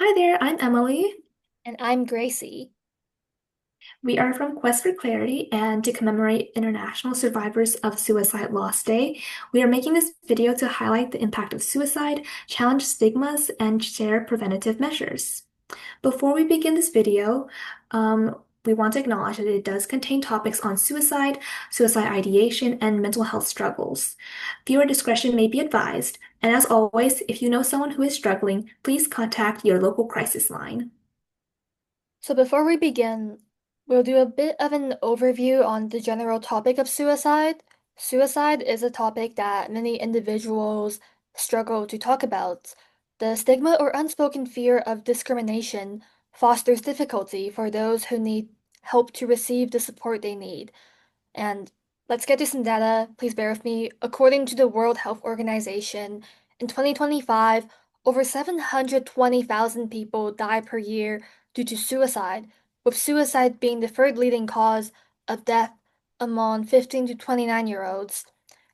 Hi there, I'm Emily. And I'm Gracie. We are from Quest for Clarity, and to commemorate International Survivors of Suicide Loss Day, we are making this video to highlight the impact of suicide, challenge stigmas, and share preventative measures. Before we begin this video, we want to acknowledge that it does contain topics on suicide, suicide ideation, and mental health struggles. Viewer discretion may be advised, and as always, if you know someone who is struggling, please contact your local crisis line. So before we begin, we'll do a bit of an overview on the general topic of suicide. Suicide is a topic that many individuals struggle to talk about. The stigma or unspoken fear of discrimination fosters difficulty for those who need help to receive the support they need. And let's get to some data. Please bear with me. According to the World Health Organization, in 2025, over 720,000 people die per year due to suicide, with suicide being the third leading cause of death among 15 to 29-year-olds,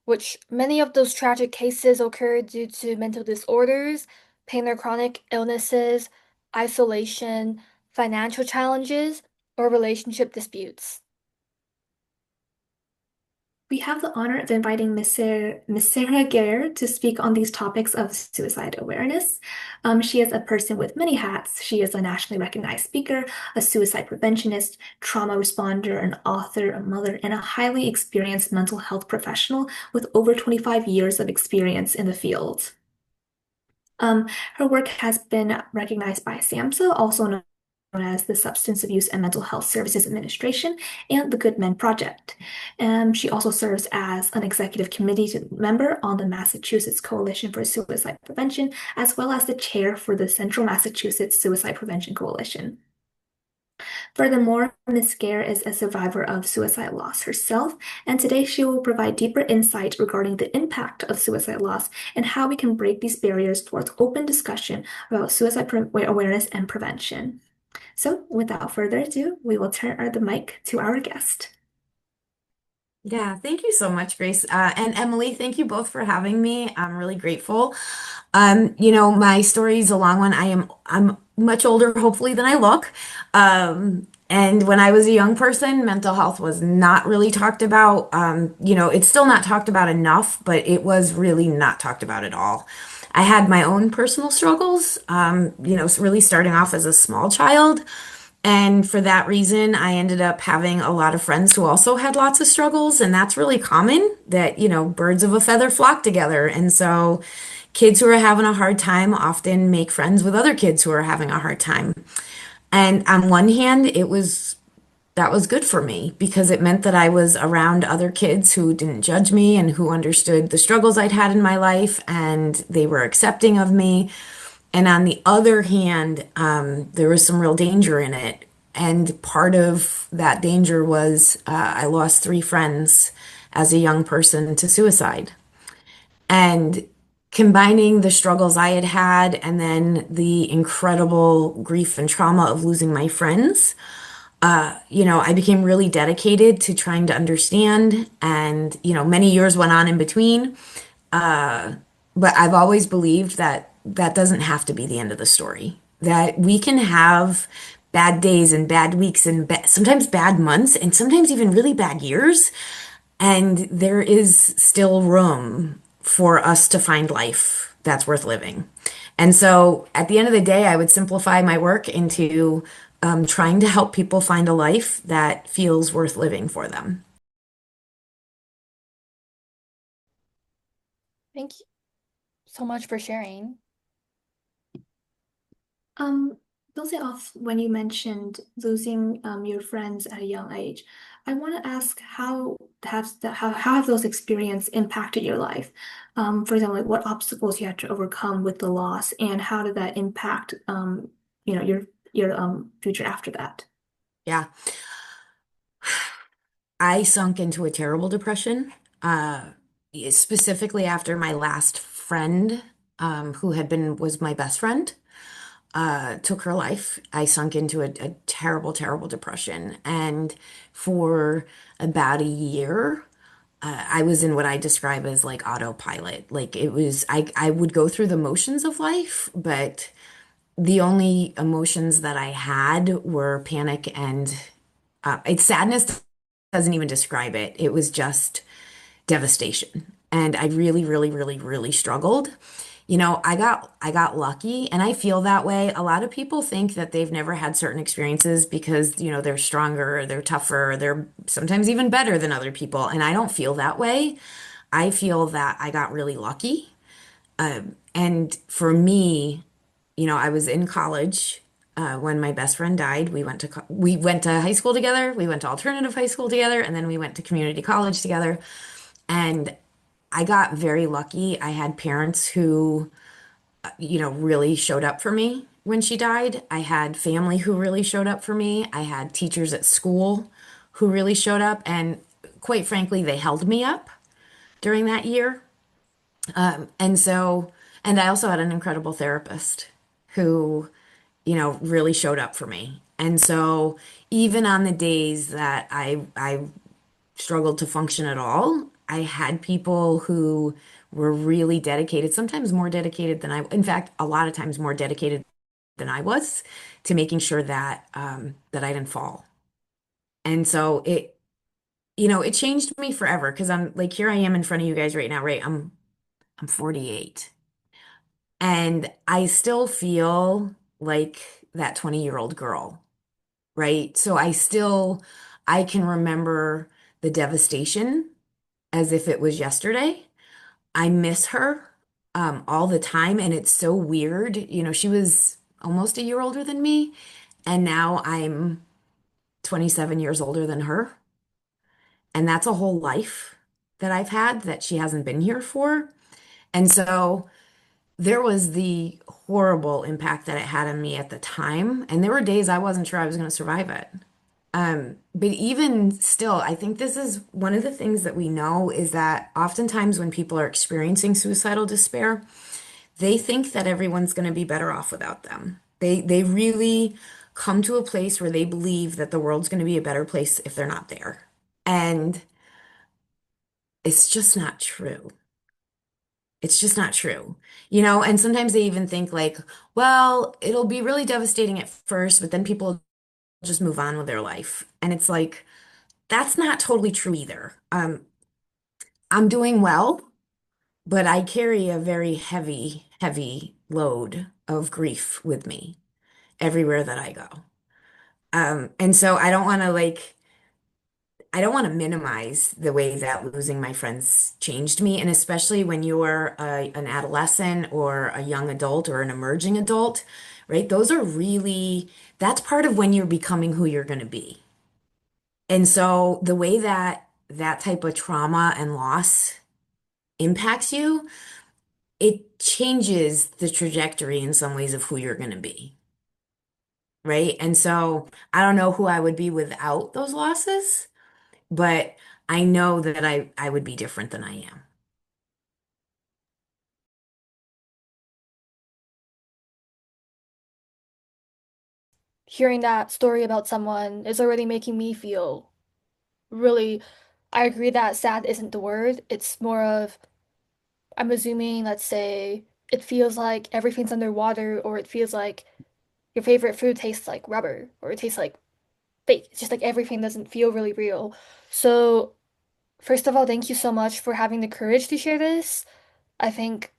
which many of those tragic cases occur due to mental disorders, pain or chronic illnesses, isolation, financial challenges, or relationship disputes. We have the honor of inviting Miss Sarah Gare to speak on these topics of suicide awareness. She is a person with many hats. She is a nationally recognized speaker, a suicide preventionist, trauma responder, an author, a mother, and a highly experienced mental health professional with over 25 years of experience in the field. Um, Her work has been recognized by SAMHSA, also known as the Substance Abuse and Mental Health Services Administration, and the Good Men Project. She also serves as an executive committee member on the Massachusetts Coalition for Suicide Prevention, as well as the chair for the Central Massachusetts Suicide Prevention Coalition. Furthermore, Ms. Gare is a survivor of suicide loss herself, and today she will provide deeper insight regarding the impact of suicide loss and how we can break these barriers towards open discussion about awareness and prevention. So, without further ado, we will turn the mic to our guest. Yeah, thank you so much, Grace. And Emily, thank you both for having me. I'm really grateful. My story is a long one. I'm much older, hopefully, than I look. And when I was a young person, mental health was not really talked about. It's still not talked about enough, but it was really not talked about at all. I had my own personal struggles, really starting off as a small child. And for that reason, I ended up having a lot of friends who also had lots of struggles. And that's really common that, birds of a feather flock together. And so kids who are having a hard time often make friends with other kids who are having a hard time. And on one hand, that was good for me because it meant that I was around other kids who didn't judge me and who understood the struggles I'd had in my life and they were accepting of me. And on the other hand, there was some real danger in it. And part of that danger was I lost three friends as a young person to suicide. And combining the struggles I had had and then the incredible grief and trauma of losing my friends, I became really dedicated to trying to understand. And, many years went on in between. But I've always believed that that doesn't have to be the end of the story. That we can have bad days and bad weeks and sometimes bad months and sometimes even really bad years. And there is still room for us to find life that's worth living. And so at the end of the day, I would simplify my work into trying to help people find a life that feels worth living for them. Thank you so much for sharing. Um, Building off when you mentioned losing your friends at a young age, I want to ask how have those experiences impacted your life? For example, like what obstacles you had to overcome with the loss, and how did that impact your future after that? Yeah. I sunk into a terrible depression, specifically after my last friend, was my best friend, took her life. I sunk into a terrible, terrible depression. And for about a year, I was in what I describe as like autopilot. Like I would go through the motions of life, but the only emotions that I had were panic and it's sadness doesn't even describe it. It was just devastation. And I really, really, really, really struggled. I got lucky and I feel that way. A lot of people think that they've never had certain experiences because, they're stronger, or they're tougher, or they're sometimes even better than other people. And I don't feel that way. I feel that I got really lucky. And for me, I was in college when my best friend died. We went to high school together. We went to alternative high school together, and then we went to community college together. And I got very lucky. I had parents who, really showed up for me when she died. I had family who really showed up for me. I had teachers at school who really showed up, and quite frankly, they held me up during that year. And so, and I also had an incredible therapist who, really showed up for me. And so, even on the days that I struggled to function at all, I had people who were really dedicated, sometimes more dedicated than in fact, a lot of times more dedicated than I was to making sure that I didn't fall. And so it changed me forever because I'm like, here I am in front of you guys right now, right? I'm 48. And I still feel like that 20-year-old girl, right? So I can remember the devastation as if it was yesterday. I miss her all the time. And it's so weird. She was almost a year older than me. And now I'm 27 years older than her. And that's a whole life that I've had that she hasn't been here for. And so there was the horrible impact that it had on me at the time. And there were days I wasn't sure I was going to survive it. But even still, I think this is one of the things that we know is that oftentimes when people are experiencing suicidal despair, they think that everyone's going to be better off without them. They really come to a place where they believe that the world's going to be a better place if they're not there. And it's just not true. It's just not true. And sometimes they even think like, well, it'll be really devastating at first, but then people just move on with their life. And it's like, that's not totally true either. I'm doing well, but I carry a very heavy, heavy load of grief with me everywhere that I go. And so I don't want to minimize the way that losing my friends changed me. And especially when you're an adolescent or a young adult or an emerging adult, right? That's part of when you're becoming who you're going to be. And so the way that that type of trauma and loss impacts you, it changes the trajectory in some ways of who you're going to be, right? And so I don't know who I would be without those losses, but I know that I would be different than I am. Hearing that story about someone is already making me feel really, I agree that sad isn't the word. It's more of, I'm assuming, let's say, it feels like everything's underwater, or it feels like your favorite food tastes like rubber, or it tastes like fake. It's just like everything doesn't feel really real. So, first of all, thank you so much for having the courage to share this. I think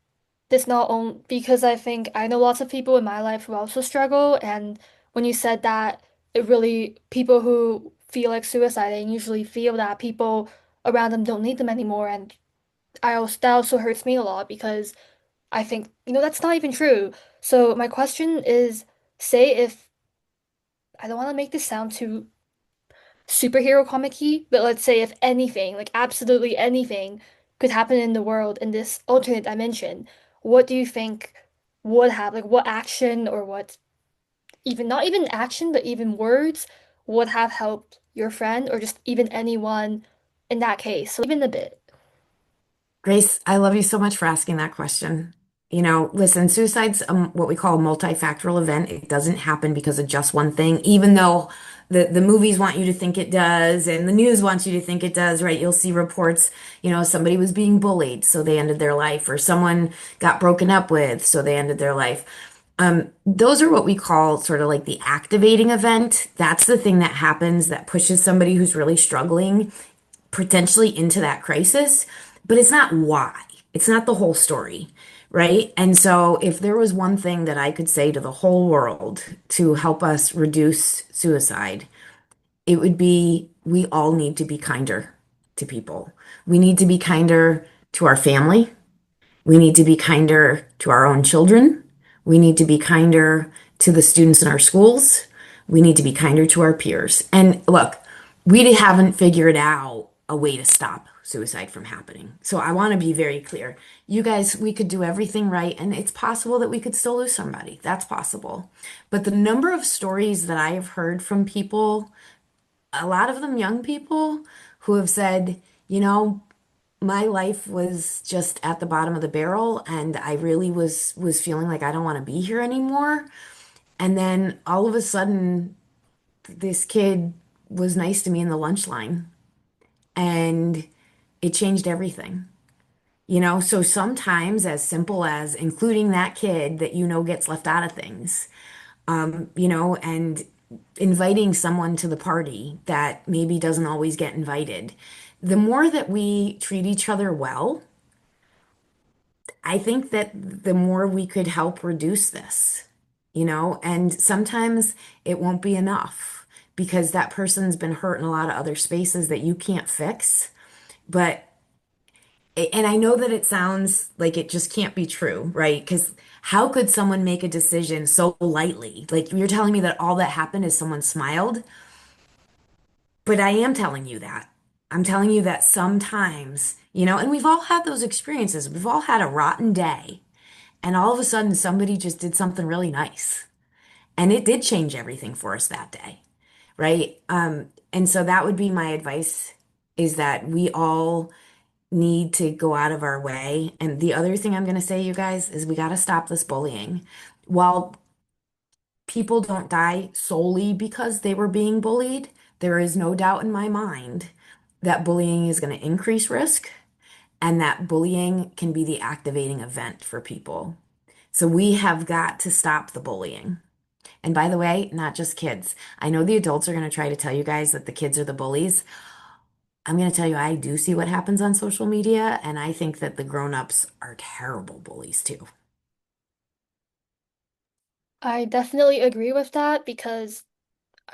this not only because I think I know lots of people in my life who also struggle, and when you said that, it really, people who feel like suicide, they usually feel that people around them don't need them anymore, and that also hurts me a lot because I think, that's not even true. So my question is, say if, I don't want to make this sound too superhero comic-y, but let's say if anything, like absolutely anything could happen in the world in this alternate dimension, what do you think would have, like what action or what even not even action, but even words would have helped your friend or just even anyone in that case? So even a bit. Grace, I love you so much for asking that question. Listen, suicide's what we call a multifactorial event. It doesn't happen because of just one thing, even though the movies want you to think it does and the news wants you to think it does, right? You'll see reports, somebody was being bullied, so they ended their life, or someone got broken up with, so they ended their life. Those are what we call sort of like the activating event. That's the thing that happens that pushes somebody who's really struggling potentially into that crisis, but it's not why. It's not the whole story, right? And so, if there was one thing that I could say to the whole world to help us reduce suicide, it would be we all need to be kinder to people. We need to be kinder to our family. We need to be kinder to our own children. We need to be kinder to the students in our schools. We need to be kinder to our peers. And look, we haven't figured out a way to stop suicide from happening. So I want to be very clear. You guys, we could do everything right, and it's possible that we could still lose somebody. That's possible. But the number of stories that I have heard from people, a lot of them young people, who have said, you know, my life was just at the bottom of the barrel and I really was feeling like I don't want to be here anymore. And then all of a sudden this kid was nice to me in the lunch line and it changed everything. So sometimes as simple as including that kid that gets left out of things, and inviting someone to the party that maybe doesn't always get invited. The more that we treat each other well, I think that the more we could help reduce this, and sometimes it won't be enough because that person's been hurt in a lot of other spaces that you can't fix. But, and I know that it sounds like it just can't be true, right? Because how could someone make a decision so lightly? Like you're telling me that all that happened is someone smiled, but I am telling you that. I'm telling you that sometimes, and we've all had those experiences. We've all had a rotten day. And all of a sudden, somebody just did something really nice. And it did change everything for us that day, right? And so that would be my advice is that we all need to go out of our way. And the other thing I'm going to say, you guys, is we got to stop this bullying. While people don't die solely because they were being bullied, there is no doubt in my mind that bullying is going to increase risk and that bullying can be the activating event for people. So we have got to stop the bullying. And by the way, not just kids. I know the adults are going to try to tell you guys that the kids are the bullies. I'm going to tell you, I do see what happens on social media, and I think that the grown-ups are terrible bullies too. I definitely agree with that because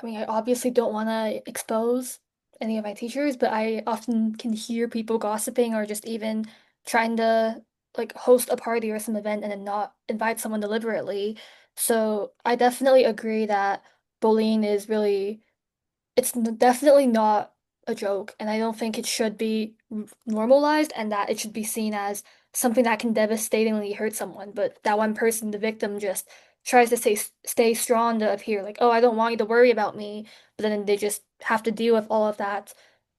I mean, I obviously don't want to expose any of my teachers, but I often can hear people gossiping or just even trying to like host a party or some event and then not invite someone deliberately. So I definitely agree that bullying is really definitely not a joke, and I don't think it should be normalized and that it should be seen as something that can devastatingly hurt someone. But that one person, the victim, just tries to stay strong to appear like, oh, I don't want you to worry about me. But then they just have to deal with all of that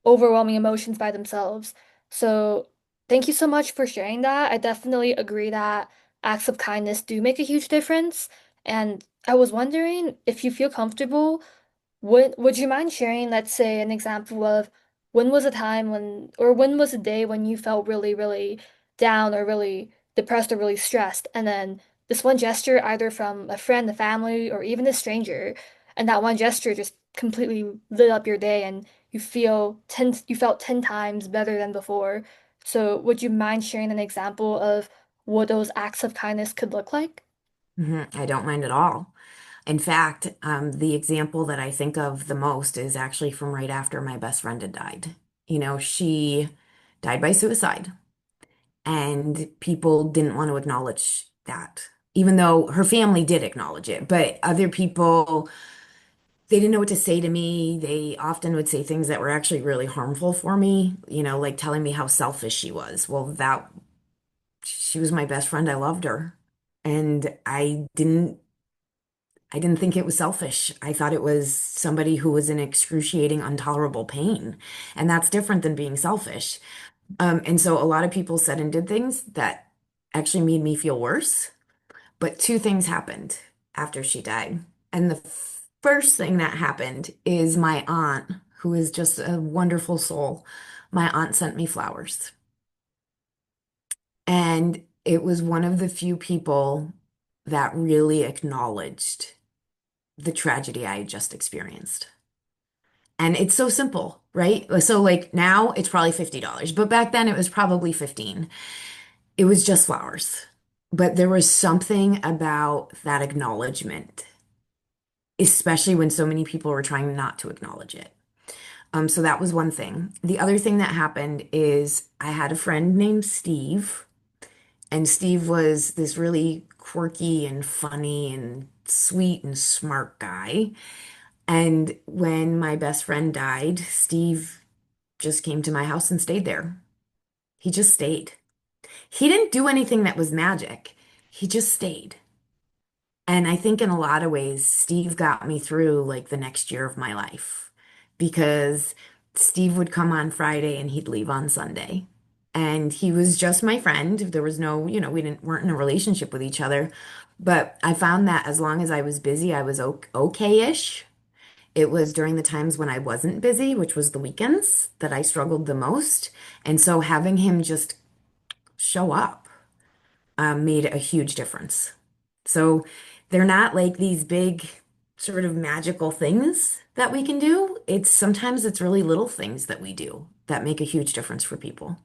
overwhelming emotions by themselves. So thank you so much for sharing that. I definitely agree that acts of kindness do make a huge difference. And I was wondering if you feel comfortable. Would you mind sharing, let's say, an example of when was a time when, or when was a day when you felt really, really down or really depressed or really stressed, and then this one gesture, either from a friend, a family, or even a stranger, and that one gesture just completely lit up your day, and you felt 10 times better than before. So, would you mind sharing an example of what those acts of kindness could look like? I don't mind at all. In fact, the example that I think of the most is actually from right after my best friend had died. She died by suicide, and people didn't want to acknowledge that, even though her family did acknowledge it. But other people, they didn't know what to say to me. They often would say things that were actually really harmful for me, like telling me how selfish she was. Well, she was my best friend. I loved her. And I didn't think it was selfish. I thought it was somebody who was in excruciating, intolerable pain. And that's different than being selfish. And so a lot of people said and did things that actually made me feel worse. But two things happened after she died. And the first thing that happened is my aunt, who is just a wonderful soul, my aunt sent me flowers. And it was one of the few people that really acknowledged the tragedy I had just experienced. And it's so simple, right? So like now it's probably $50, but back then it was probably 15. It was just flowers. But there was something about that acknowledgement, especially when so many people were trying not to acknowledge it. So that was one thing. The other thing that happened is I had a friend named Steve, and Steve was this really quirky and funny and sweet and smart guy. And when my best friend died, Steve just came to my house and stayed there. He just stayed. He didn't do anything that was magic. He just stayed. And I think in a lot of ways, Steve got me through like the next year of my life because Steve would come on Friday and he'd leave on Sunday. And he was just my friend. There was no, weren't in a relationship with each other. But I found that as long as I was busy, I was okay-ish. It was during the times when I wasn't busy, which was the weekends, that I struggled the most. And so having him just show up made a huge difference. So they're not like these big sort of magical things that we can do. It's sometimes it's really little things that we do that make a huge difference for people.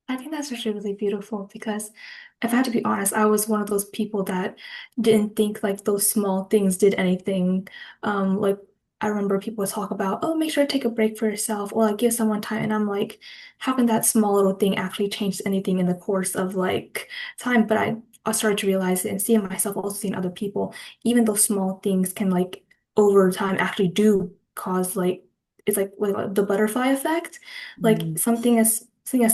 I think that's actually really beautiful because if I had to be honest, I was one of those people that didn't think like those small things did anything. Like I remember people talk about, oh, make sure to take a break for yourself or like give someone time. And I'm like, how can that small little thing actually change anything in the course of like time? But I started to realize it and seeing myself, also seeing other people, even those small things can like over time actually do cause like it's like what, the butterfly effect. Like Mm. something as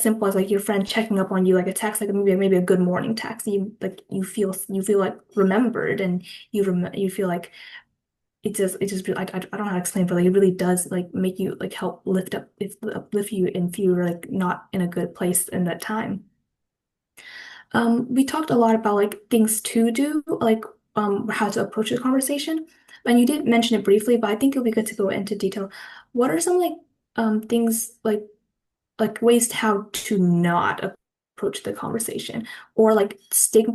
simple as like your friend checking up on you, like a text, like maybe a good morning text. You like you feel like remembered, and you feel like it just I don't know how to explain, but like it really does like make you like help uplift you if you're like not in a good place in that time. We talked a lot about like things to do, like how to approach the conversation, and you did mention it briefly, but I think it'll be good to go into detail. What are some like things like ways to how to not approach the conversation or like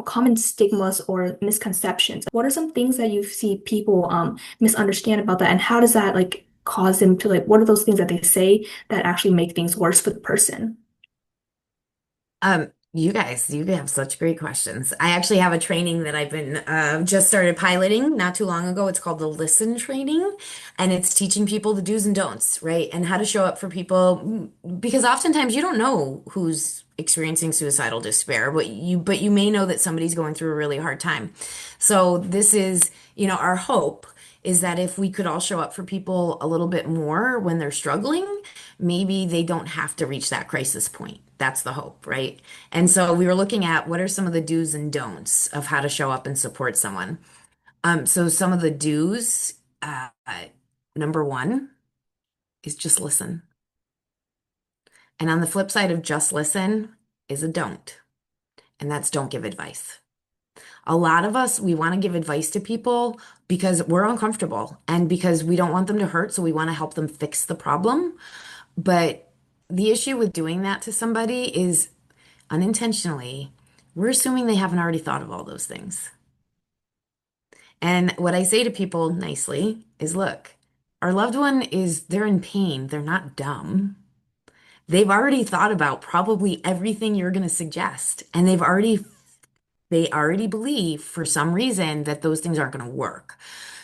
common stigmas or misconceptions? What are some things that you see people misunderstand about that, and how does that like cause them to like what are those things that they say that actually make things worse for the person? You guys, you have such great questions. I actually have a training that I've been just started piloting not too long ago. It's called the Listen training, and it's teaching people the do's and don'ts, right? And how to show up for people because oftentimes you don't know who's experiencing suicidal despair, but you may know that somebody's going through a really hard time. So this is, our hope is that if we could all show up for people a little bit more when they're struggling, maybe they don't have to reach that crisis point. That's the hope, right? And so we were looking at what are some of the do's and don'ts of how to show up and support someone. So some of the do's, number one is just listen. And on the flip side of just listen is a don't, and that's don't give advice. A lot of us, we want to give advice to people because we're uncomfortable and because we don't want them to hurt, so we want to help them fix the problem. But the issue with doing that to somebody is unintentionally, we're assuming they haven't already thought of all those things. And what I say to people nicely is, look, our loved one they're in pain. They're not dumb. They've already thought about probably everything you're going to suggest, and they already believe for some reason that those things aren't going to work.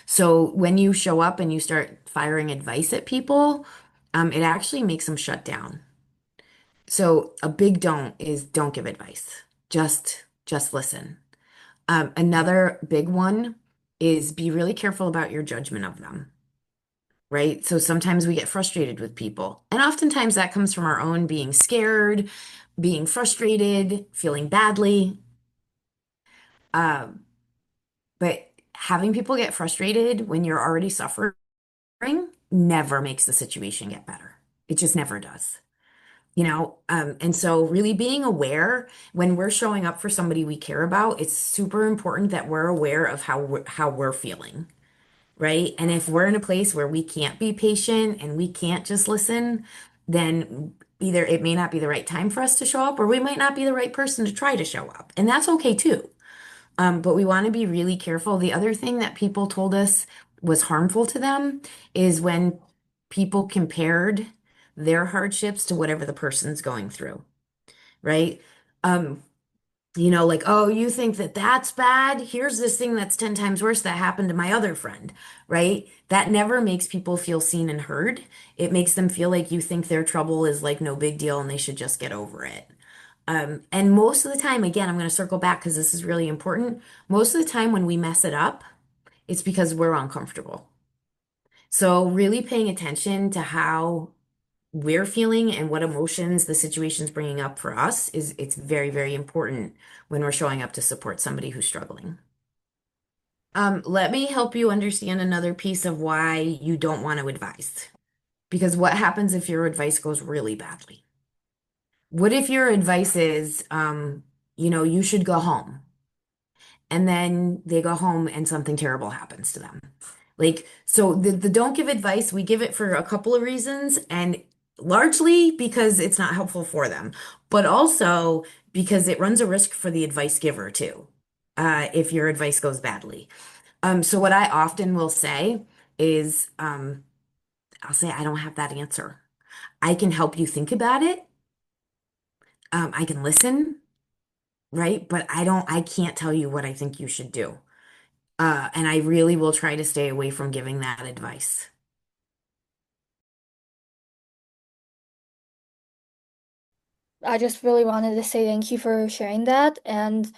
So when you show up and you start firing advice at people, it actually makes them shut down. So a big don't is don't give advice. Just listen. Another big one is be really careful about your judgment of them, right? So sometimes we get frustrated with people, and oftentimes that comes from our own being scared, being frustrated, feeling badly. Um, but having people get frustrated when you're already suffering never makes the situation get better. It just never does. And so really being aware when we're showing up for somebody we care about, it's super important that we're aware of how we're feeling, right? And if we're in a place where we can't be patient and we can't just listen, then either it may not be the right time for us to show up, or we might not be the right person to try to show up. And that's okay too. But we want to be really careful. The other thing that people told us was harmful to them is when people compared their hardships to whatever the person's going through, right? Um, like, oh, you think that that's bad? Here's this thing that's 10 times worse that happened to my other friend, right? That never makes people feel seen and heard. It makes them feel like you think their trouble is like no big deal and they should just get over it. And most of the time, again, I'm going to circle back because this is really important. Most of the time when we mess it up, it's because we're uncomfortable. So really paying attention to how we're feeling and what emotions the situation's bringing up for us it's very, very important when we're showing up to support somebody who's struggling. Let me help you understand another piece of why you don't want to advise. Because what happens if your advice goes really badly? What if your advice is, you should go home, and then they go home and something terrible happens to them? Like, so the don't give advice, we give it for a couple of reasons, and largely because it's not helpful for them, but also because it runs a risk for the advice giver too, if your advice goes badly. So what I often will say is, I'll say, I don't have that answer. I can help you think about it. I can listen, right? But I can't tell you what I think you should do. And I really will try to stay away from giving that advice. I just really wanted to say thank you for sharing that, and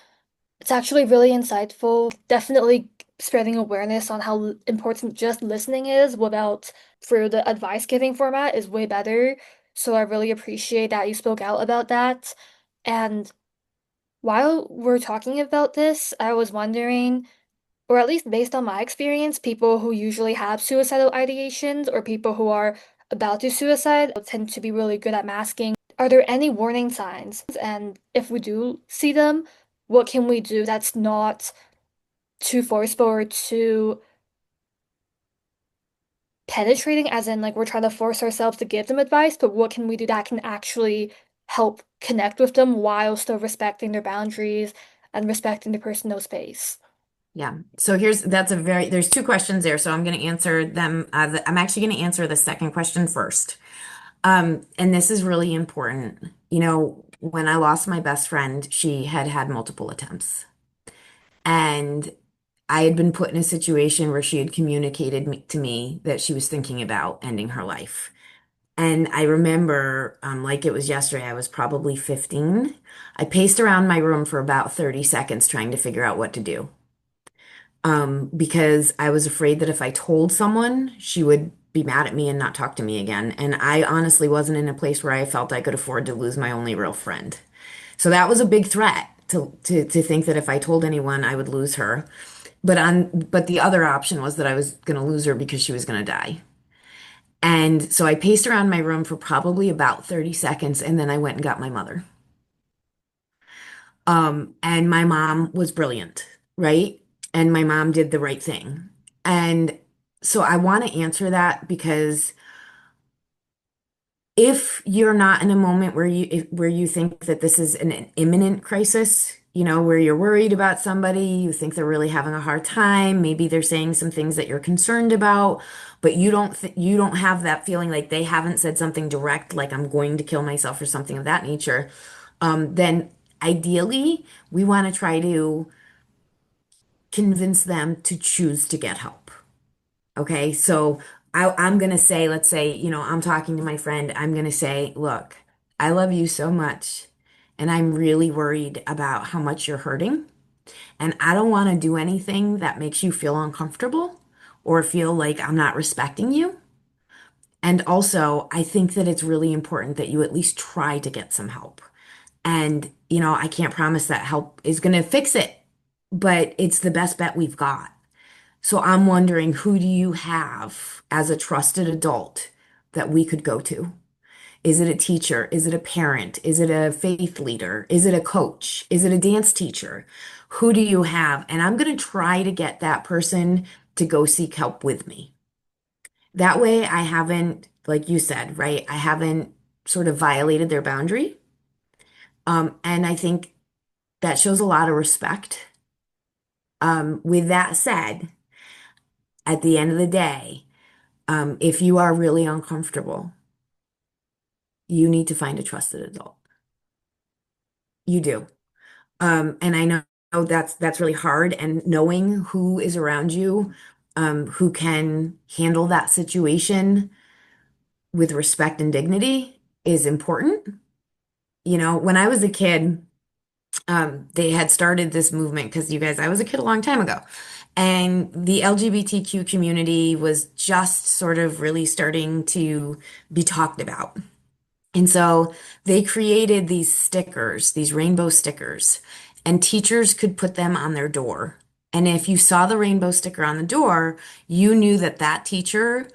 it's actually really insightful. Definitely spreading awareness on how important just listening is without through the advice giving format is way better. So I really appreciate that you spoke out about that. And while we're talking about this, I was wondering, or at least based on my experience, people who usually have suicidal ideations or people who are about to suicide tend to be really good at masking. Are there any warning signs? And if we do see them, what can we do that's not too forceful or too penetrating, as in like we're trying to force ourselves to give them advice, but what can we do that can actually help connect with them while still respecting their boundaries and respecting the personal space? Yeah. So there's two questions there. So I'm going to answer them. I'm actually going to answer the second question first. And this is really important. When I lost my best friend, she had had multiple attempts. And I had been put in a situation where she had communicated to me that she was thinking about ending her life. And I remember, like it was yesterday, I was probably 15. I paced around my room for about 30 seconds trying to figure out what to do. Because I was afraid that if I told someone, she would be mad at me and not talk to me again. And I honestly wasn't in a place where I felt I could afford to lose my only real friend. So that was a big threat to think that if I told anyone, I would lose her. But the other option was that I was going to lose her because she was going to die. And so I paced around my room for probably about 30 seconds, and then I went and got my mother. And my mom was brilliant, right? And my mom did the right thing. And so I want to answer that because if you're not in a moment where you think that this is an imminent crisis, where you're worried about somebody, you think they're really having a hard time, maybe they're saying some things that you're concerned about, but you don't have that feeling like they haven't said something direct, like I'm going to kill myself or something of that nature, then ideally we want to try to convince them to choose to get help. Okay, so I'm gonna say, let's say, I'm talking to my friend, I'm gonna say, look, I love you so much, and I'm really worried about how much you're hurting, and I don't want to do anything that makes you feel uncomfortable or feel like I'm not respecting you. And also, I think that it's really important that you at least try to get some help. And, I can't promise that help is gonna fix it, but it's the best bet we've got. So I'm wondering, who do you have as a trusted adult that we could go to? Is it a teacher? Is it a parent? Is it a faith leader? Is it a coach? Is it a dance teacher? Who do you have? And I'm going to try to get that person to go seek help with me. That way I haven't like you said, right? I haven't sort of violated their boundary. And I think that shows a lot of respect. With that said, at the end of the day, if you are really uncomfortable, you need to find a trusted adult. You do. And I know that's really hard, and knowing who is around you, who can handle that situation with respect and dignity is important. You know, when I was a kid, they had started this movement because you guys, I was a kid a long time ago, and the LGBTQ community was just sort of really starting to be talked about. And so they created these stickers, these rainbow stickers, and teachers could put them on their door. And if you saw the rainbow sticker on the door, you knew that that teacher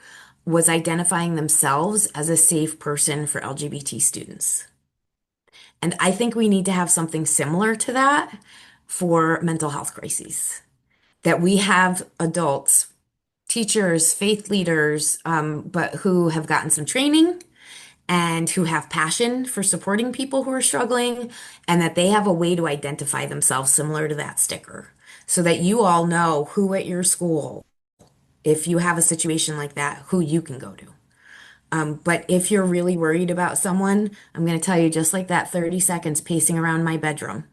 was identifying themselves as a safe person for LGBT students. And I think we need to have something similar to that for mental health crises. That we have adults, teachers, faith leaders, but who have gotten some training and who have passion for supporting people who are struggling, and that they have a way to identify themselves similar to that sticker so that you all know who at your school, if you have a situation like that, who you can go to. But if you're really worried about someone, I'm going to tell you just like that 30 seconds pacing around my bedroom,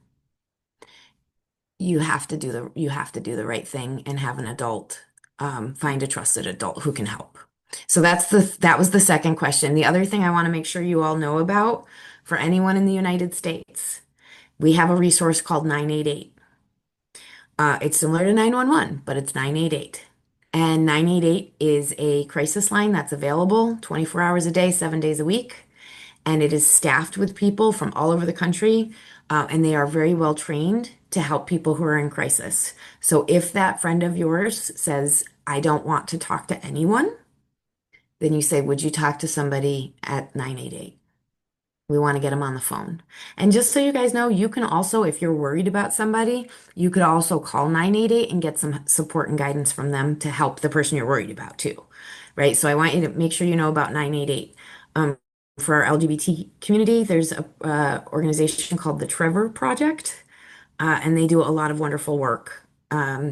you have to do the right thing and have an adult, find a trusted adult who can help. So that was the second question. The other thing I want to make sure you all know about for anyone in the United States, we have a resource called 988. It's similar to 911, but it's 988. And 988 is a crisis line that's available 24 hours a day, 7 days a week. And it is staffed with people from all over the country, and they are very well trained to help people who are in crisis. So if that friend of yours says, I don't want to talk to anyone, then you say, would you talk to somebody at 988? We want to get them on the phone. And just so you guys know, you can also, if you're worried about somebody, you could also call 988 and get some support and guidance from them to help the person you're worried about too, right? So I want you to make sure you know about 988. For our LGBT community, there's a organization called the Trevor Project, and they do a lot of wonderful work,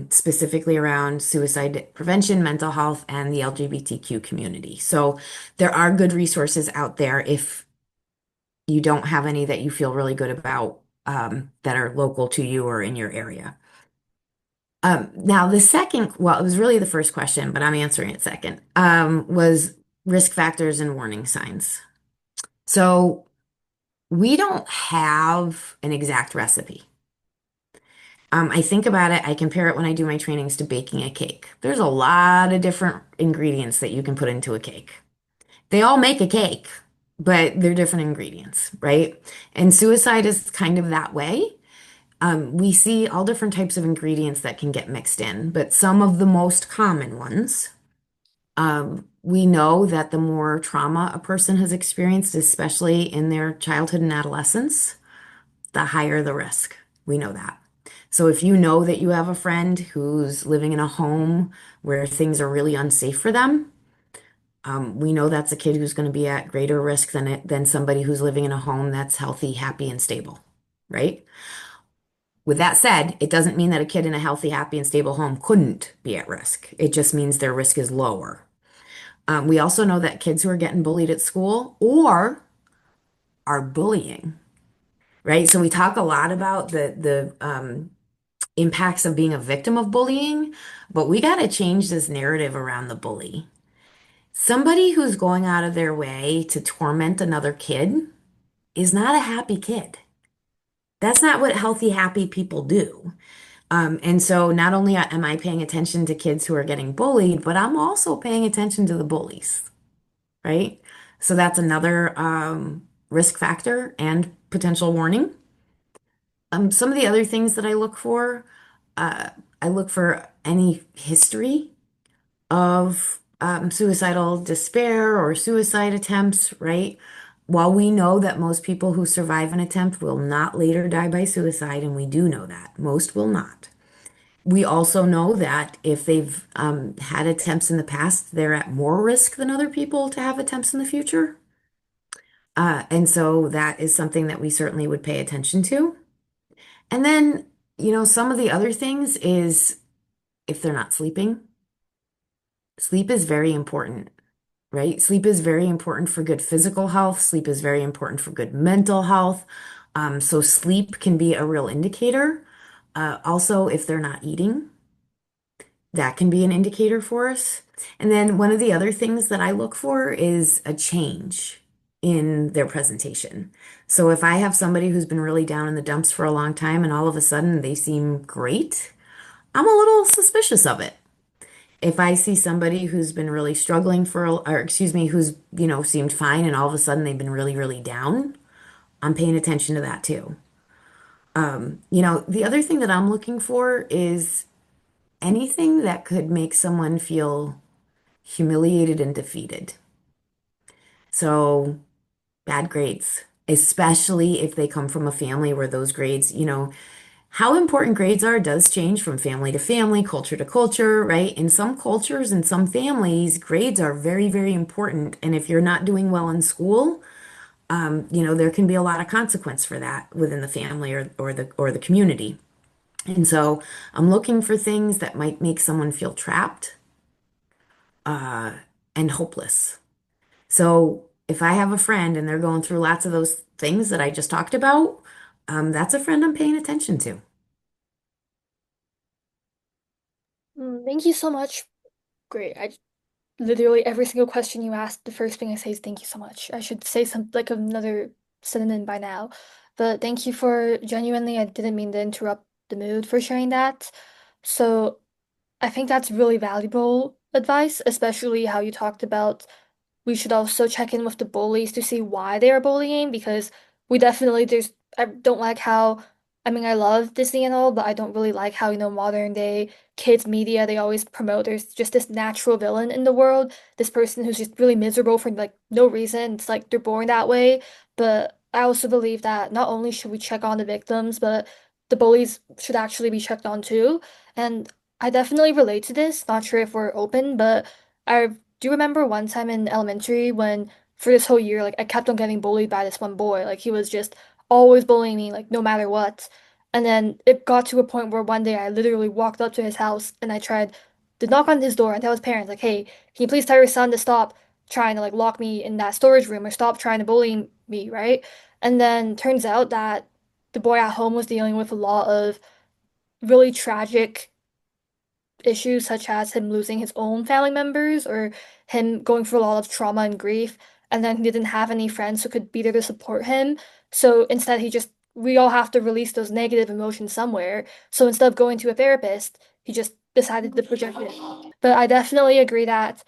specifically around suicide prevention, mental health, and the LGBTQ community. So there are good resources out there if you don't have any that you feel really good about, that are local to you or in your area. Now the second, well, it was really the first question, but I'm answering it second, was risk factors and warning signs. So we don't have an exact recipe. I think about it, I compare it when I do my trainings to baking a cake. There's a lot of different ingredients that you can put into a cake. They all make a cake, but they're different ingredients, right? And suicide is kind of that way. We see all different types of ingredients that can get mixed in, but some of the most common ones, we know that the more trauma a person has experienced, especially in their childhood and adolescence, the higher the risk. We know that. So if you know that you have a friend who's living in a home where things are really unsafe for them, we know that's a kid who's going to be at greater risk than somebody who's living in a home that's healthy, happy, and stable, right? With that said, it doesn't mean that a kid in a healthy, happy, and stable home couldn't be at risk. It just means their risk is lower. We also know that kids who are getting bullied at school or are bullying, right? So we talk a lot about the impacts of being a victim of bullying, but we got to change this narrative around the bully. Somebody who's going out of their way to torment another kid is not a happy kid. That's not what healthy, happy people do. And so not only am I paying attention to kids who are getting bullied, but I'm also paying attention to the bullies, right? So that's another risk factor and potential warning. Some of the other things that uh, I look for any history of suicidal despair or suicide attempts, right? While we know that most people who survive an attempt will not later die by suicide, and we do know that most will not, We also know that if they've had attempts in the past, they're at more risk than other people to have attempts in the future. And so that is something that we certainly would pay attention to. And then, some of the other things is if they're not sleeping, sleep is very important, right? Sleep is very important for good physical health. Sleep is very important for good mental health. So sleep can be a real indicator. Also, if they're not eating, that can be an indicator for us. And then one of the other things that I look for is a change in their presentation. So if I have somebody who's been really down in the dumps for a long time and all of a sudden they seem great, I'm a little suspicious of it. If I see somebody who's been really struggling or excuse me, who's, seemed fine and all of a sudden they've been really, really down, I'm paying attention to that too. The other thing that I'm looking for is anything that could make someone feel humiliated and defeated. So bad grades, especially if they come from a family where those grades, how important grades are does change from family to family, culture to culture, right? In some cultures and some families, grades are very, very important. And if you're not doing well in school, there can be a lot of consequence for that within the family or the community. And so I'm looking for things that might make someone feel trapped, uh, and hopeless. So if I have a friend and they're going through lots of those things that I just talked about, that's a friend I'm paying attention to. Thank you so much. Great. I literally every single question you asked, the first thing I say is thank you so much. I should say some like another synonym by now. But thank you for genuinely, I didn't mean to interrupt the mood for sharing that. So I think that's really valuable advice, especially how you talked about we should also check in with the bullies to see why they are bullying because we definitely I don't like how I mean I love Disney and all, but I don't really like how, modern day kids media they always promote there's just this natural villain in the world, this person who's just really miserable for like no reason. It's like they're born that way. But I also believe that not only should we check on the victims, but the bullies should actually be checked on too. And I definitely relate to this. Not sure if we're open, but I do you remember one time in elementary when for this whole year, like I kept on getting bullied by this one boy. Like he was just always bullying me, like no matter what. And then it got to a point where one day I literally walked up to his house and I tried to knock on his door and tell his parents, like, hey, can you please tell your son to stop trying to like lock me in that storage room or stop trying to bully me, right? And then turns out that the boy at home was dealing with a lot of really tragic issues such as him losing his own family members or him going through a lot of trauma and grief, and then he didn't have any friends who could be there to support him. So instead, we all have to release those negative emotions somewhere. So instead of going to a therapist, he just decided to project it. But I definitely agree that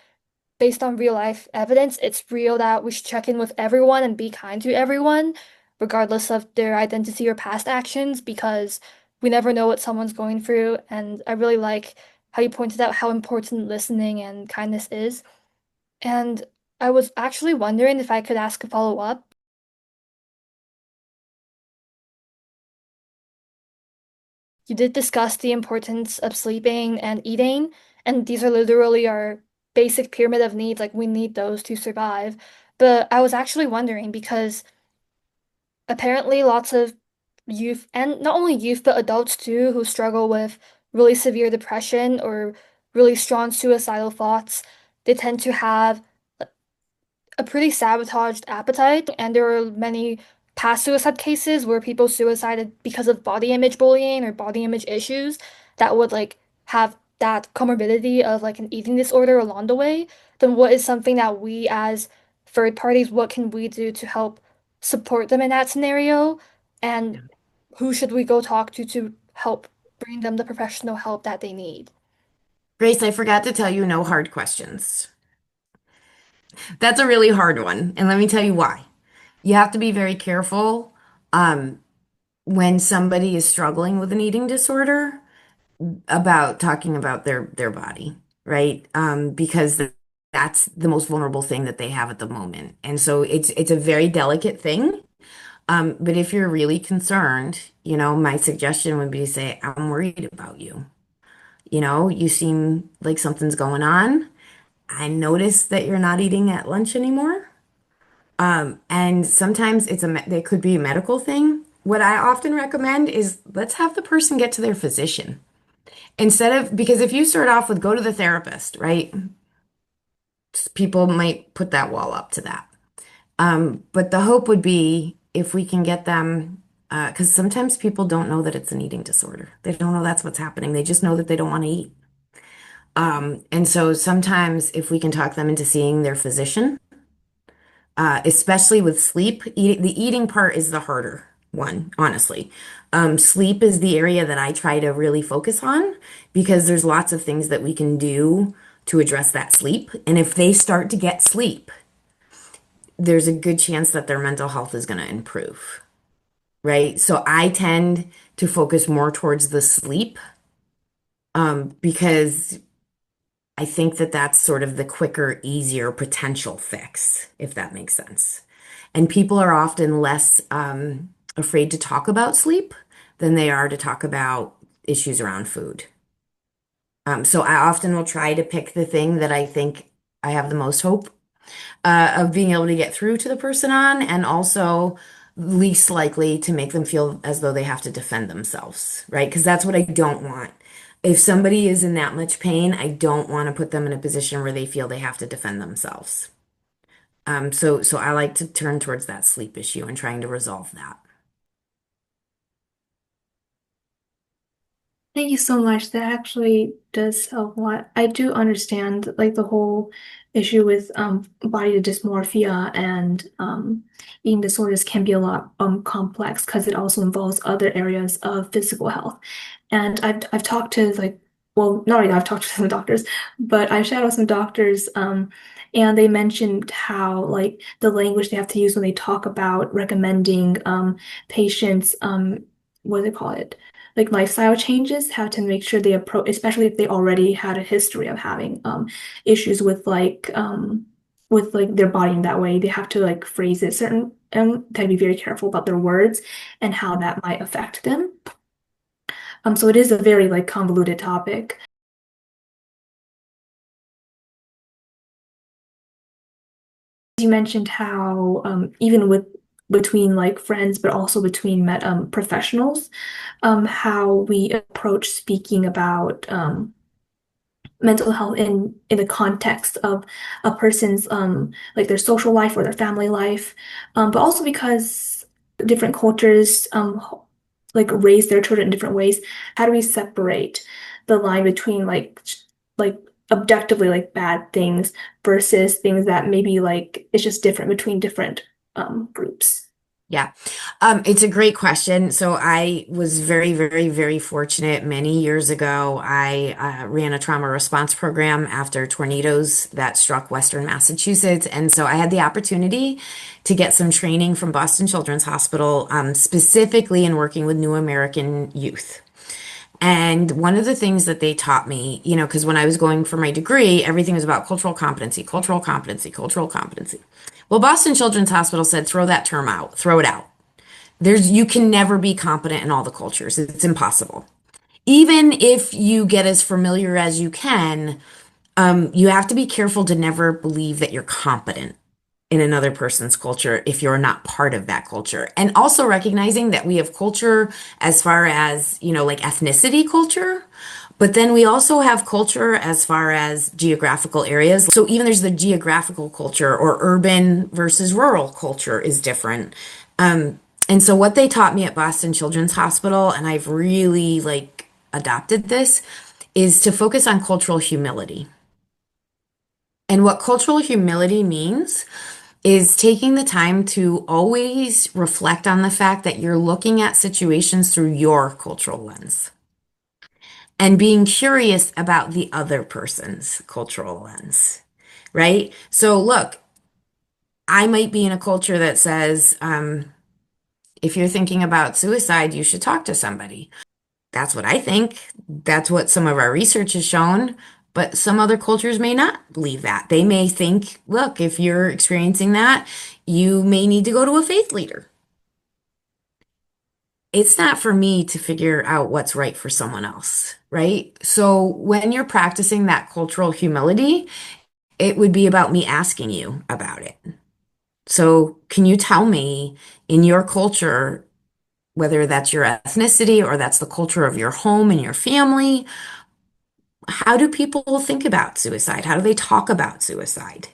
based on real life evidence, it's real that we should check in with everyone and be kind to everyone, regardless of their identity or past actions, because we never know what someone's going through. And I really like how you pointed out how important listening and kindness is. And I was actually wondering if I could ask a follow-up. You did discuss the importance of sleeping and eating, and these are literally our basic pyramid of needs, like we need those to survive. But I was actually wondering because apparently lots of youth, and not only youth, but adults too, who struggle with really severe depression or really strong suicidal thoughts, they tend to have a pretty sabotaged appetite, and there are many past suicide cases where people suicided because of body image bullying or body image issues that would like have that comorbidity of like an eating disorder along the way. Then what is something that we as third parties, what can we do to help support them in that scenario? And who should we go talk to help bring them the professional help that they need? Grace, I forgot to tell you no hard questions. That's a really hard one, and let me tell you why. You have to be very careful um, when somebody is struggling with an eating disorder about talking about their body, right? Because that's the most vulnerable thing that they have at the moment, and so it's a very delicate thing. But if you're really concerned, my suggestion would be to say, "I'm worried about you." You seem like something's going on. I noticed that you're not eating at lunch anymore. And sometimes it could be a medical thing. What I often recommend is let's have the person get to their physician because if you start off with go to the therapist, right? People might put that wall up to that. But the hope would be if we can get them, because sometimes people don't know that it's an eating disorder. They don't know that's what's happening. They just know that they don't want to eat. And so sometimes if we can talk them into seeing their physician, especially with sleep. The eating part is the harder one, honestly. Sleep is the area that I try to really focus on because there's lots of things that we can do to address that sleep. And if they start to get sleep, there's a good chance that their mental health is going to improve, right? So I tend to focus more towards the sleep, because I think that that's sort of the quicker, easier potential fix, if that makes sense. And people are often less afraid to talk about sleep than they are to talk about issues around food. So I often will try to pick the thing that I think I have the most hope of being able to get through to the person on, and also least likely to make them feel as though they have to defend themselves, right? Because that's what I don't want. If somebody is in that much pain, I don't want to put them in a position where they feel they have to defend themselves. So I like to turn towards that sleep issue and trying to resolve that. Thank you so much. That actually does help a lot. I do understand like the whole issue with body dysmorphia and eating disorders can be a lot complex because it also involves other areas of physical health. And I've talked to like well, not really I've talked to some doctors, but I've shadowed some doctors and they mentioned how like the language they have to use when they talk about recommending patients what do they call it? Like lifestyle changes, how to make sure they approach, especially if they already had a history of having issues with like their body in that way. They have to like phrase it certain they have to be very careful about their words and how that might affect them. So it is a very like convoluted topic. You mentioned how even with between like friends, but also between professionals, how we approach speaking about mental health in the context of a person's like their social life or their family life, but also because different cultures like raise their children in different ways. How do we separate the line between like objectively like bad things versus things that maybe like it's just different between different groups? Yeah. It's a great question. So I was very, very, very fortunate. Many years ago, I ran a trauma response program after tornadoes that struck Western Massachusetts. And so I had the opportunity to get some training from Boston Children's Hospital, specifically in working with New American youth. And one of the things that they taught me, because when I was going for my degree, everything was about cultural competency, cultural competency, cultural competency. Well, Boston Children's Hospital said, throw that term out, throw it out. You can never be competent in all the cultures. It's impossible. Even if you get as familiar as you can, you have to be careful to never believe that you're competent in another person's culture if you're not part of that culture. And also recognizing that we have culture as far as, like ethnicity culture, but then we also have culture as far as geographical areas. So even there's the geographical culture or urban versus rural culture is different. And so what they taught me at Boston Children's Hospital, and I've really like adopted this, is to focus on cultural humility. And what cultural humility means is taking the time to always reflect on the fact that you're looking at situations through your cultural lens and being curious about the other person's cultural lens, right? So, look, I might be in a culture that says, if you're thinking about suicide, you should talk to somebody. That's what I think. That's what some of our research has shown. But some other cultures may not believe that. They may think, look, if you're experiencing that, you may need to go to a faith leader. it's not for me to figure out what's right for someone else, right? So when you're practicing that cultural humility, it would be about me asking you about it. So can you tell me in your culture, whether that's your ethnicity or that's the culture of your home and your family, how do people think about suicide? How do they talk about suicide?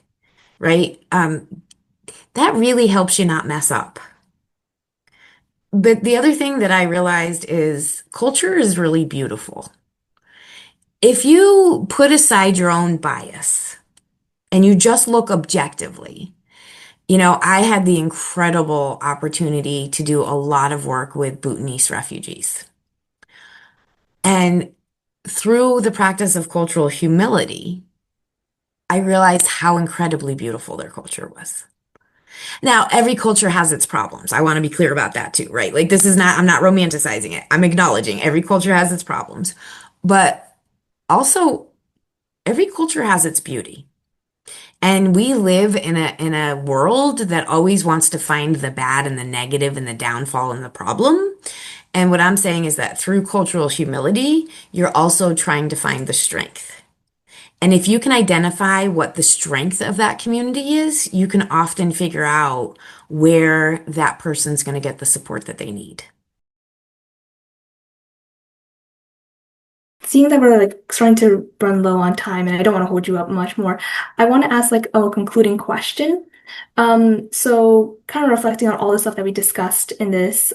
Right? That really helps you not mess up. But the other thing that I realized is culture is really beautiful. If you put aside your own bias and you just look objectively, I had the incredible opportunity to do a lot of work with Bhutanese refugees. And through the practice of cultural humility, I realized how incredibly beautiful their culture was. Now, every culture has its problems. I want to be clear about that too, right? Like, I'm not romanticizing it. I'm acknowledging every culture has its problems. But also, every culture has its beauty. And we live in a world that always wants to find the bad and the negative and the downfall and the problem. And what I'm saying is that through cultural humility, you're also trying to find the strength. And if you can identify what the strength of that community is, you can often figure out where that person's going to get the support that they need. Seeing that we're like starting to run low on time and I don't want to hold you up much more, I want to ask like a concluding question. So kind of reflecting on all the stuff that we discussed in this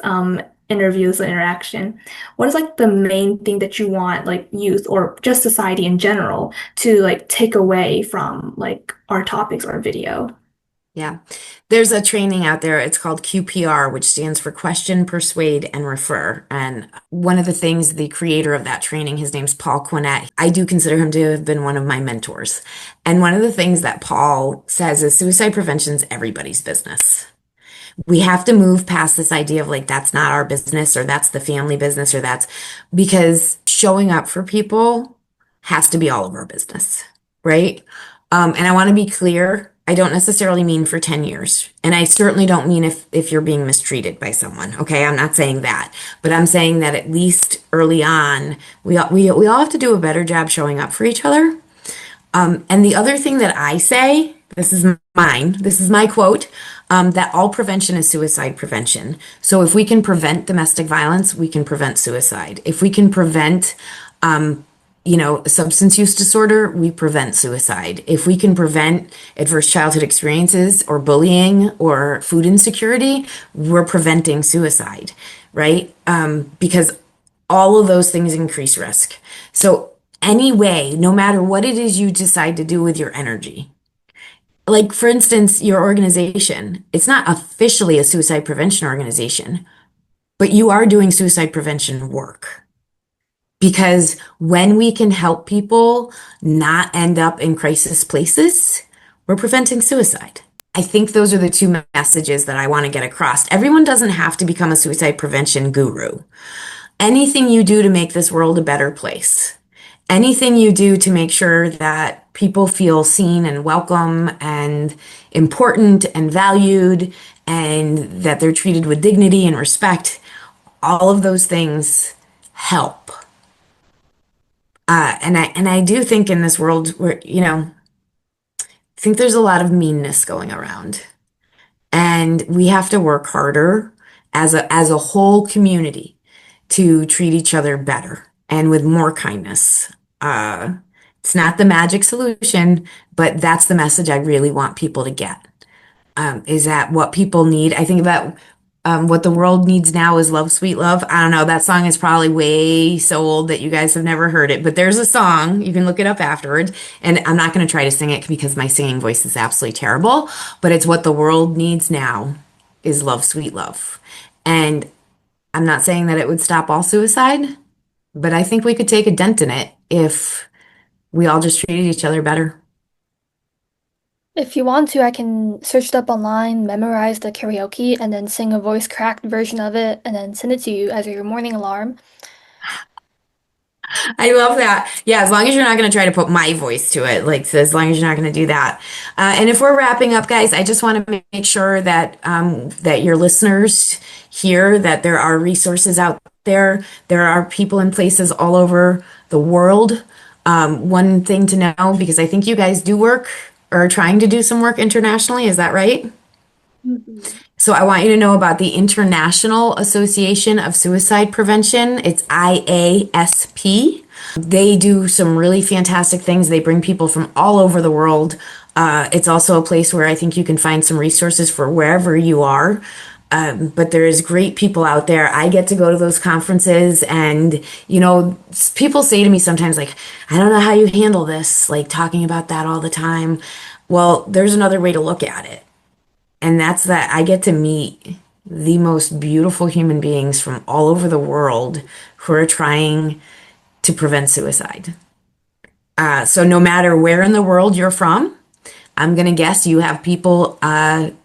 interview, this interaction, what is like the main thing that you want like youth or just society in general to like take away from like our topics or video? Yeah. There's a training out there. It's called QPR, which stands for Question, Persuade, and Refer. And one of the things, the creator of that training, his name's Paul Quinnett. I do consider him to have been one of my mentors. And one of the things that Paul says is suicide prevention is everybody's business. We have to move past this idea of like, that's not our business or that's the family business or that's because showing up for people has to be all of our business, right? And I want to be clear. I don't necessarily mean for 10 years. And I certainly don't mean if you're being mistreated by someone. Okay. I'm not saying that, but I'm saying that at least early on, we all have to do a better job showing up for each other. And the other thing that I say, this is mine, this is my quote, that all prevention is suicide prevention. So if we can prevent domestic violence, we can prevent suicide. If we can prevent, substance use disorder, we prevent suicide. If we can prevent adverse childhood experiences or bullying or food insecurity, we're preventing suicide, right? Because all of those things increase risk. So anyway, no matter what it is you decide to do with your energy, like for instance, your organization, it's not officially a suicide prevention organization, but you are doing suicide prevention work. Because when we can help people not end up in crisis places, we're preventing suicide. I think those are the two messages that I want to get across. Everyone doesn't have to become a suicide prevention guru. Anything you do to make this world a better place, anything you do to make sure that people feel seen and welcome and important and valued and that they're treated with dignity and respect, all of those things help. And I do think in this world where, I think there's a lot of meanness going around. And we have to work harder as a whole community to treat each other better and with more kindness. Uh, it's not the magic solution, but that's the message I really want people to get. Is that what people need? I think about what the world needs now is love, sweet love. I don't know. That song is probably way so old that you guys have never heard it, but there's a song. You can look it up afterwards. And I'm not going to try to sing it because my singing voice is absolutely terrible, but it's what the world needs now is love, sweet love. And I'm not saying that it would stop all suicide, but I think we could take a dent in it if we all just treated each other better. If you want to, I can search it up online, memorize the karaoke, and then sing a voice cracked version of it, and then send it to you as your morning alarm. I love that. Yeah, as long as you're not going to try to put my voice to it, like so as long as you're not going to do that. And if we're wrapping up, guys, I just want to make sure that that your listeners hear that there are resources out there. There are people in places all over the world. One thing to know, because I think you guys do work or are trying to do some work internationally, is that right? Mhm. So I want you to know about the International Association of Suicide Prevention. It's IASP. They do some really fantastic things. They bring people from all over the world. It's also a place where I think you can find some resources for wherever you are. But there is great people out there. I get to go to those conferences, and people say to me sometimes, like, I don't know how you handle this, like talking about that all the time. Well, there's another way to look at it. And that's that I get to meet the most beautiful human beings from all over the world who are trying to prevent suicide. So no matter where in the world you're from, I'm gonna guess you have people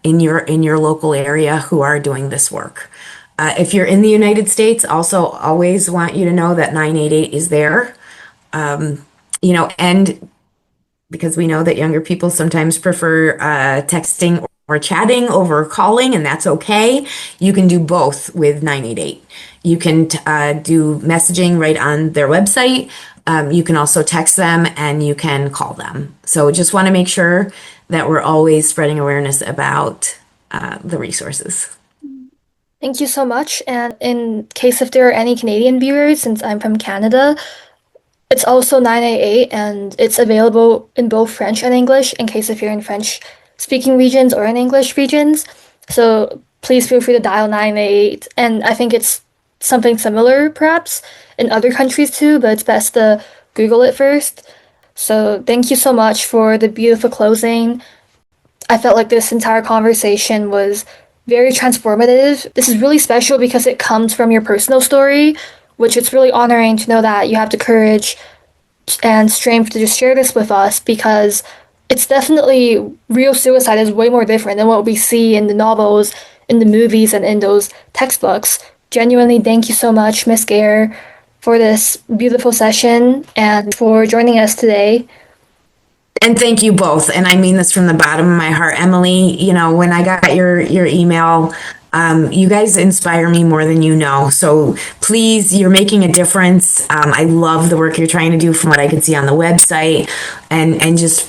in your local area who are doing this work. If you're in the United States, also always want you to know that 988 is there. And because we know that younger people sometimes prefer texting or chatting over calling, and that's okay. You can do both with 988. You can do messaging right on their website. You can also text them and you can call them. So just want to make sure that we're always spreading awareness about the resources. Thank you so much. And in case if there are any Canadian viewers, since I'm from Canada, it's also 988 and it's available in both French and English in case if you're in French speaking regions or in English regions. So please feel free to dial 988. And I think it's something similar perhaps in other countries too, but it's best to Google it first. So thank you so much for the beautiful closing. I felt like this entire conversation was very transformative. This is really special because it comes from your personal story, which it's really honoring to know that you have the courage and strength to just share this with us because it's definitely real suicide is way more different than what we see in the novels, in the movies, and in those textbooks. Genuinely, thank you so much, Miss Gare, for this beautiful session and for joining us today. And thank you both. And I mean this from the bottom of my heart. Emily, when I got your email, you guys inspire me more than you know. So please, you're making a difference. I love the work you're trying to do from what I can see on the website. And just,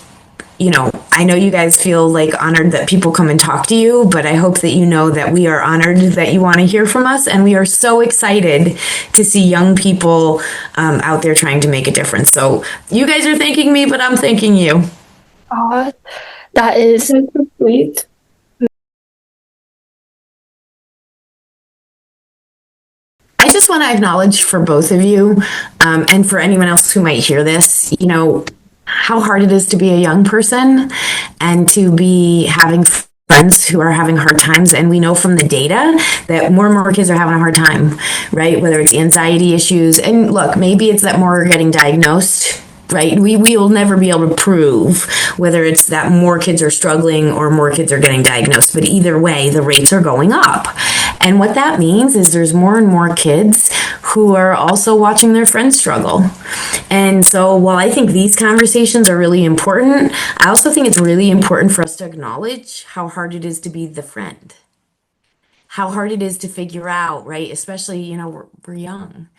I know you guys feel like honored that people come and talk to you, but I hope that you know that we are honored that you want to hear from us. And we are so excited to see young people out there trying to make a difference. So you guys are thanking me, but I'm thanking you. Aw, that is So sweet. I just want to acknowledge for both of you, and for anyone else who might hear this, how hard it is to be a young person and to be having friends who are having hard times. And we know from the data that more and more kids are having a hard time, right? Whether it's anxiety issues. And look, maybe it's that more are getting diagnosed. Right. We will never be able to prove whether it's that more kids are struggling or more kids are getting diagnosed. But either way, the rates are going up. And what that means is there's more and more kids who are also watching their friends struggle. And so while I think these conversations are really important, I also think it's really important for us to acknowledge how hard it is to be the friend, how hard it is to figure out, right? Especially, we're young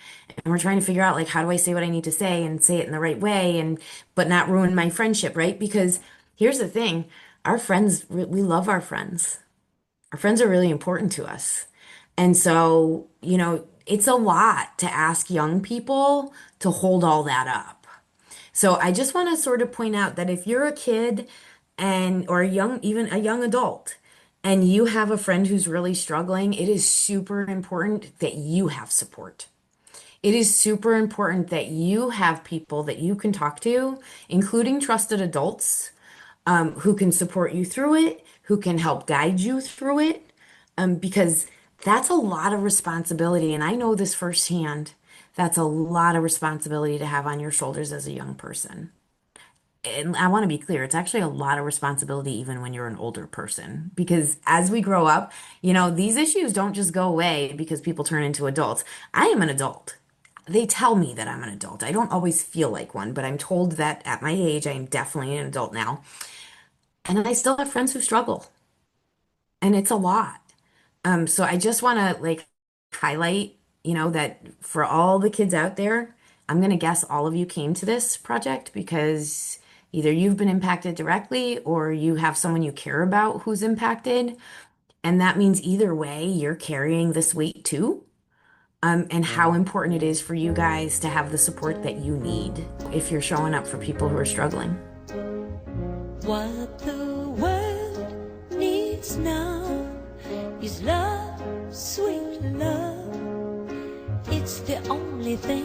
and we're trying to figure out, like, how do I say what I need to say and say it in the right way and but not ruin my friendship, right? Because here's the thing, our friends, we love our friends. Our friends are really important to us. And so, it's a lot to ask young people to hold all that up. So I just want to sort of point out that if you're a kid and or a young even a young adult and you have a friend who's really struggling, it is super important that you have support. It is super important that you have people that you can talk to, including trusted adults, who can support you through it, who can help guide you through it, because that's a lot of responsibility. And I know this firsthand. That's a lot of responsibility to have on your shoulders as a young person. And I want to be clear, it's actually a lot of responsibility even when you're an older person. Because as we grow up, these issues don't just go away because people turn into adults. I am an adult. they tell me that I'm an adult. I don't always feel like one, but I'm told that at my age, I am definitely an adult now. And I still have friends who struggle, and it's a lot. So I just want to like highlight, that for all the kids out there, I'm gonna guess all of you came to this project because either you've been impacted directly or you have someone you care about who's impacted. And that means either way, you're carrying this weight too. And how important it is for you guys to have the support that you need if you're showing up for people who are struggling. What the world needs now is love, sweet love. It's the only thing